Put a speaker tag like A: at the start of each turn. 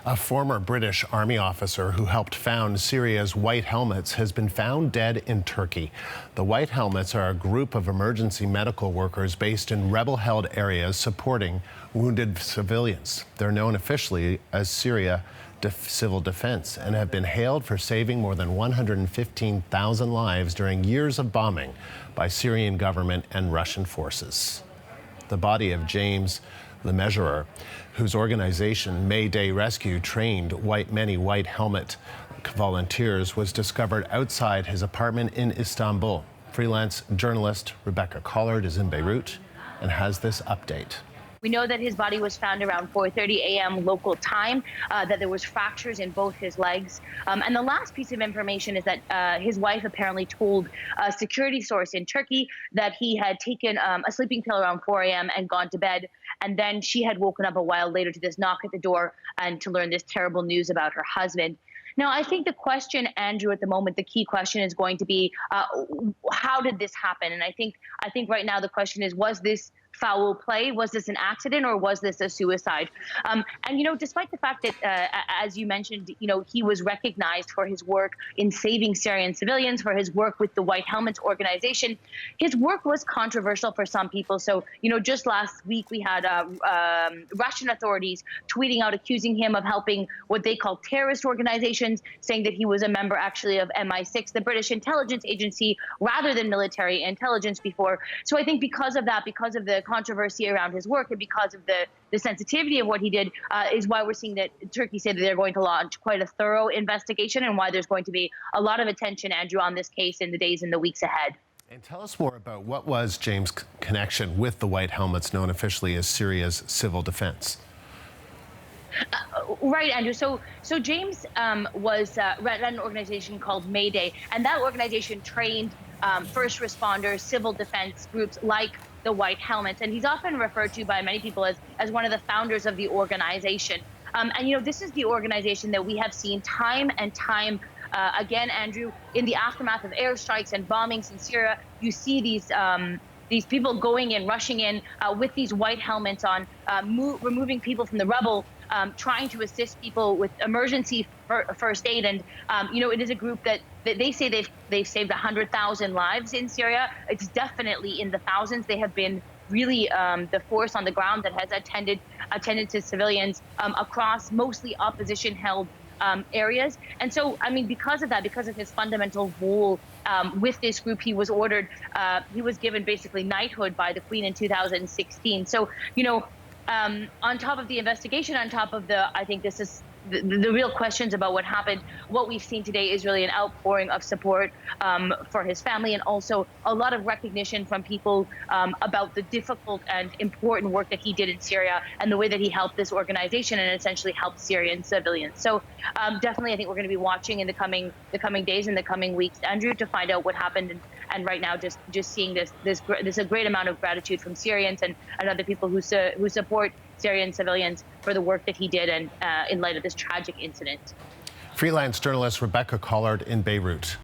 A: A former British Army officer who helped found Syria's White Helmets has been found dead in Turkey. The White Helmets are a group of emergency medical workers based in rebel-held areas supporting wounded civilians. They're known officially as Syria Civil Defense and have been hailed for saving more than 115,000 lives during years of bombing by Syrian government and Russian forces. The body of James the Mesurier, whose organization Mayday Rescue trained many White Helmet volunteers, was discovered outside his apartment in Istanbul. Freelance journalist Rebecca Collard is in Beirut and has this update.
B: We know that his body was found around 4:30 a.m. local time, that there was fractures in both his legs. And the last piece of information is that his wife apparently told a security source in Turkey that he had taken a sleeping pill around 4 a.m. and gone to bed. And then she had woken up a while later to this knock at the door and to learn this terrible news about her husband. Now, I think the question, Andrew, at the moment, the key question is going to be, how did this happen? And I think right now the question is, was this foul play? Was this an accident, or was this a suicide? And, despite the fact that, as you mentioned, he was recognized for his work in saving Syrian civilians, for his work with the White Helmets organization, his work was controversial for some people. So, just last week we had Russian authorities tweeting out, accusing him of helping what they call terrorist organizations, saying that he was a member actually of MI6, the British intelligence agency, rather than military intelligence before. So I think because of that, because of the controversy around his work and because of the sensitivity of what he did, is why we're seeing that Turkey say that they're going to launch quite a thorough investigation, and why there's going to be a lot of attention, Andrew, on this case in the days and the weeks ahead.
A: And tell us more about what was James' connection with the White Helmets, known officially as Syria's Civil Defense.
B: Right, Andrew. So James ran an organization called Mayday, and that organization trained first responders, civil defense groups like the White Helmets, and he's often referred to by many people as one of the founders of the organization. And this is the organization that we have seen time and time again, Andrew, in the aftermath of airstrikes and bombings in Syria. You see these people going in, rushing in with these White Helmets on, removing people from the rubble, trying to assist people with emergency first aid. And, it is a group that they say they've saved 100,000 lives in Syria. It's definitely in the thousands. They have been really the force on the ground that has attended to civilians across mostly opposition-held areas. And so, because of that, because of his fundamental role with this group, he was given basically knighthood by the Queen in 2016. So, on top of the investigation, on top of I think this is the real questions about what happened, what we've seen today is really an outpouring of support for his family, and also a lot of recognition from people about the difficult and important work that he did in Syria and the way that he helped this organization and essentially helped Syrian civilians. So definitely, I think we're going to be watching in the coming days and the coming weeks, Andrew, to find out what happened. And right now, just seeing this a great amount of gratitude from Syrians and other people who support Syrian civilians for the work that he did, and in light of this tragic incident.
A: Freelance journalist Rebecca Collard in Beirut.